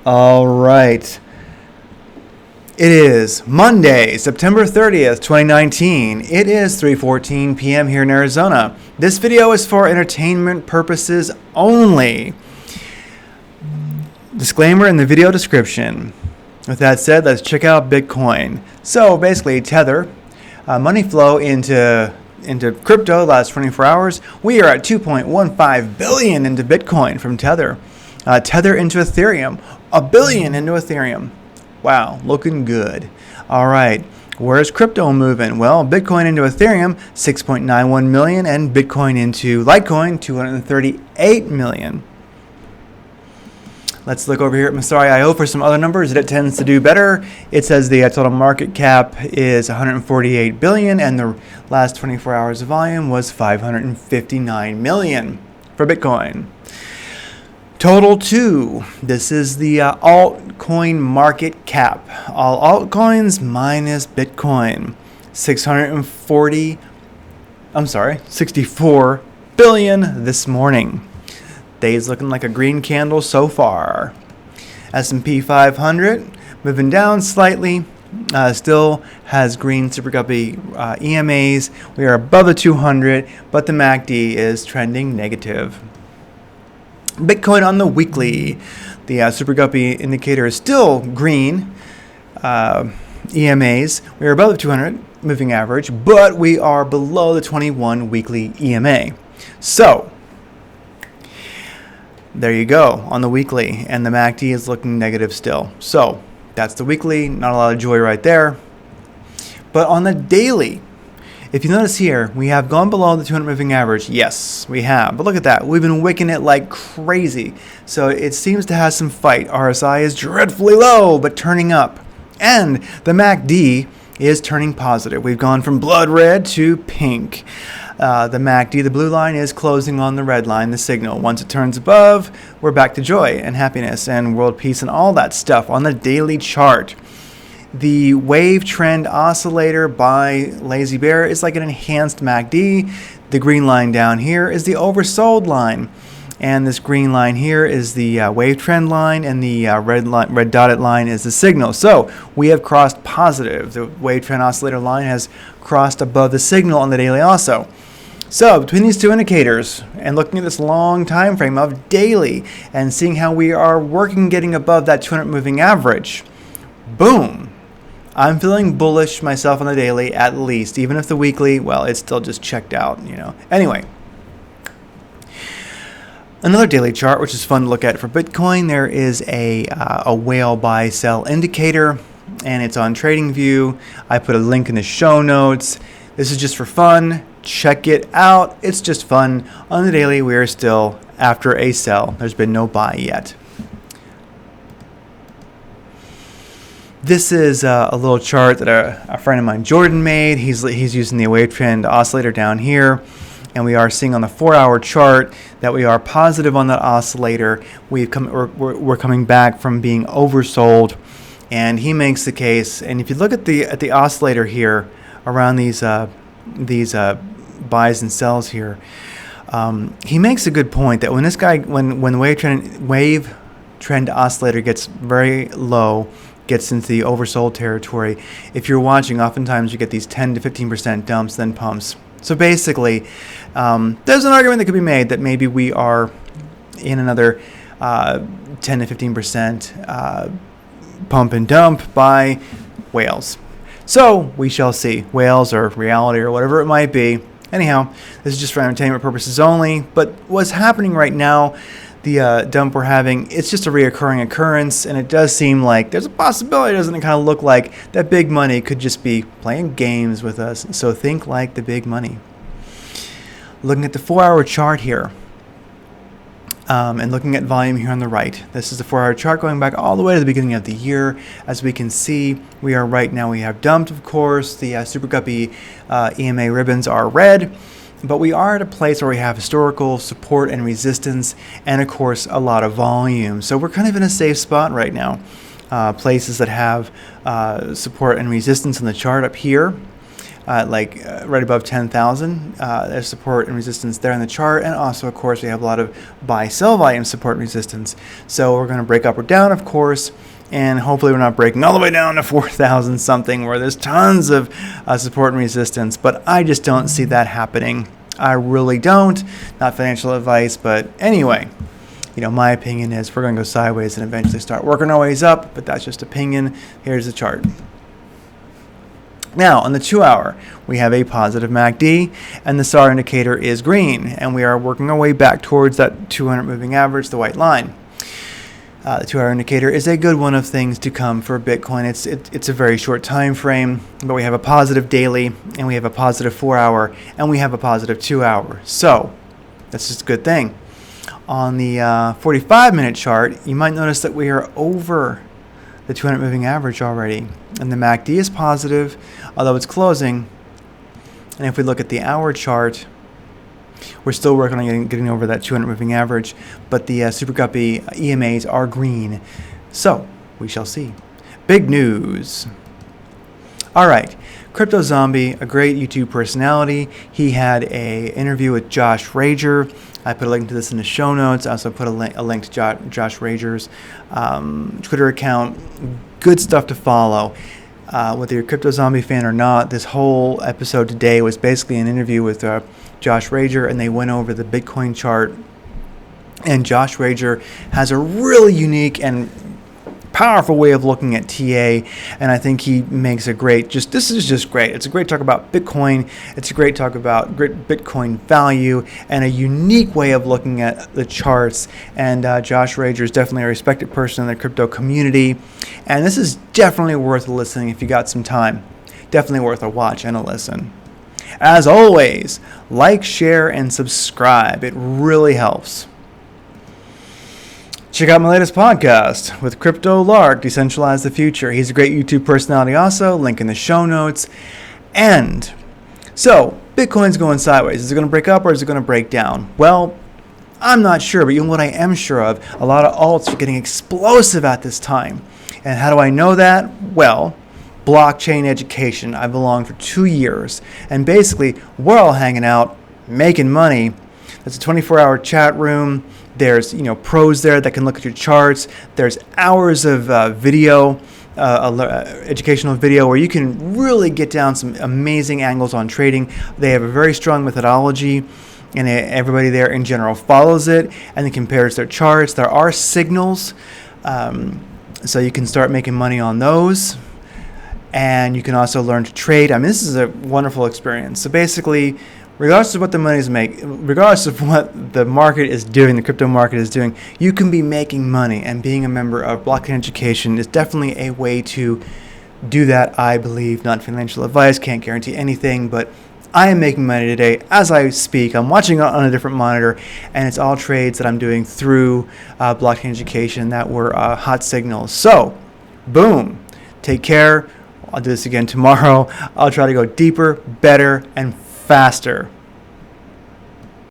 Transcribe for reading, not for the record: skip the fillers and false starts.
All right. It is Monday, September 30th, 2019. It is 3:14 p.m. here in Arizona. This video is for entertainment purposes only. Disclaimer in the video description. With that said, let's check out Bitcoin. So basically, Tether, money flow into crypto the last 24 hours. We are at 2.15 billion into Bitcoin from Tether. Tether into Ethereum, $1 billion into Ethereum. Wow, looking good. All right, where's crypto moving? Well, Bitcoin into Ethereum, 6.91 million, and Bitcoin into Litecoin, 238 million. Let's look over here at Messari.io for some other numbers that it tends to do better. It says the total market cap is 148 billion, and the last 24 hours of volume was 559 million for Bitcoin. Total 2. This is the altcoin market cap. All altcoins minus Bitcoin. 64 billion this morning. Day's looking like a green candle so far. S&P 500 moving down slightly. Still has green Super Guppy EMAs. We are above the 200, but the MACD is trending negative. Bitcoin on the weekly. The Super Guppy indicator is still green. EMAs. We are above the 200 moving average, but we are below the 21 weekly EMA. So, there you go on the weekly, and the MACD is looking negative still. So that's the weekly, not a lot of joy right there. But on the daily, if you notice here, we have gone below the 200 moving average. Yes, we have. But look at that. We've been wicking it like crazy. So it seems to have some fight. RSI is dreadfully low, but turning up. And the MACD is turning positive. We've gone from blood red to pink. The MACD, the blue line, is closing on the red line, the signal. Once it turns above, we're back to joy and happiness and world peace and all that stuff on the daily chart. The wave trend oscillator by Lazy Bear is like an enhanced MACD. The green line down here is the oversold line. And this green line here is the wave trend line, and the red dotted line is the signal. So we have crossed positive. The wave trend oscillator line has crossed above the signal on the daily also. So between these two indicators and looking at this long time frame of daily and seeing how we are working getting above that 200 moving average, boom. I'm feeling bullish myself on the daily at least, even if the weekly, well, it's still just checked out, Anyway. Another daily chart, which is fun to look at for Bitcoin, there is a whale buy sell indicator, and it's on TradingView. I put a link in the show notes. This is just for fun. Check it out. It's just fun. On the daily, we are still after a sell. There's been no buy yet. This is a little chart that a friend of mine, Jordan, made. He's using the wave trend oscillator down here. And we are seeing on the 4-hour chart that we are positive on that oscillator. We're coming back from being oversold, and he makes the case. And if you look at the oscillator here around these buys and sells here, he makes a good point that when the wave trend oscillator gets very low, gets into the oversold territory, if you're watching, oftentimes you get these 10 to 15% dumps, then pumps. So basically, there's an argument that could be made that maybe we are in another 10 to 15% pump and dump by whales. So we shall see. Whales or reality or whatever it might be. Anyhow, this is just for entertainment purposes only. But what's happening right now, the dump we're having, it's just a reoccurring occurrence, and it does seem like there's a possibility, doesn't it kind of look like, that big money could just be playing games with us. So think like the big money. Looking at the 4-hour chart here, and looking at volume here on the right. This is the 4-hour chart going back all the way to the beginning of the year. As we can see, we are right now, we have dumped, of course. The Super Guppy EMA ribbons are red. But we are at a place where we have historical support and resistance, and of course a lot of volume. So we're kind of in a safe spot right now. Places that have support and resistance on the chart up here. right above 10,000. There's support and resistance there in the chart, and also, of course, we have a lot of buy-sell volume support and resistance. So we're going to break up or down, of course, and hopefully we're not breaking all the way down to 4,000 something where there's tons of support and resistance, but I just don't see that happening. I really don't. Not financial advice, but anyway, my opinion is we're going to go sideways and eventually start working our ways up, but that's just opinion. Here's the chart. Now, on the 2-hour, we have a positive MACD, and the SAR indicator is green, and we are working our way back towards that 200 moving average, the white line. The 2-hour indicator is a good one of things to come for Bitcoin. It's a very short time frame, but we have a positive daily, and we have a positive 4-hour, and we have a positive 2-hour. So that's just a good thing. On the 45-minute chart, you might notice that we are over the 200 moving average already, and the MACD is positive, although it's closing. And if we look at the hour chart, we're still working on getting over that 200 moving average, but the Super Guppy EMAs are green. So we shall see. Big news. All right, Crypto Zombie, a great YouTube personality. He had an interview with Josh Rager. I put a link to this in the show notes. I also put a link to Josh Rager's Twitter account. Good stuff to follow. Whether you're a Crypto Zombie fan or not, this whole episode today was basically an interview with Josh Rager, and they went over the Bitcoin chart. And Josh Rager has a really unique and powerful way of looking at TA, and I think he makes this is just great. It's a great talk about Bitcoin. It's a great talk about great Bitcoin value and a unique way of looking at the charts. And Josh Rager is definitely a respected person in the crypto community, and this is definitely worth listening if you got some time. Definitely worth a watch and a listen. As always, like, share, and subscribe. It really helps. Check out my latest podcast with Crypto Lark, Decentralize the Future. He's a great YouTube personality also, link in the show notes. And so, Bitcoin's going sideways. Is it going to break up or is it going to break down? Well, I'm not sure, but what I am sure of, a lot of alts are getting explosive at this time. And how do I know that? Well, blockchain education. I belonged for 2 years. And basically, we're all hanging out, making money. It's a 24-hour chat room. There's pros there that can look at your charts. There's hours of video, educational video where you can really get down some amazing angles on trading. They have a very strong methodology, and everybody there in general follows it and then compares their charts. There are signals, so you can start making money on those. And you can also learn to trade. This is a wonderful experience. So basically, regardless of what the money's regardless of what the market is doing, the crypto market is doing, you can be making money. And being a member of Blockchain Education is definitely a way to do that, I believe. Not financial advice, can't guarantee anything, but I am making money today as I speak. I'm watching it on a different monitor, and it's all trades that I'm doing through Blockchain Education that were hot signals. So, boom. Take care. I'll do this again tomorrow. I'll try to go deeper, better, and faster.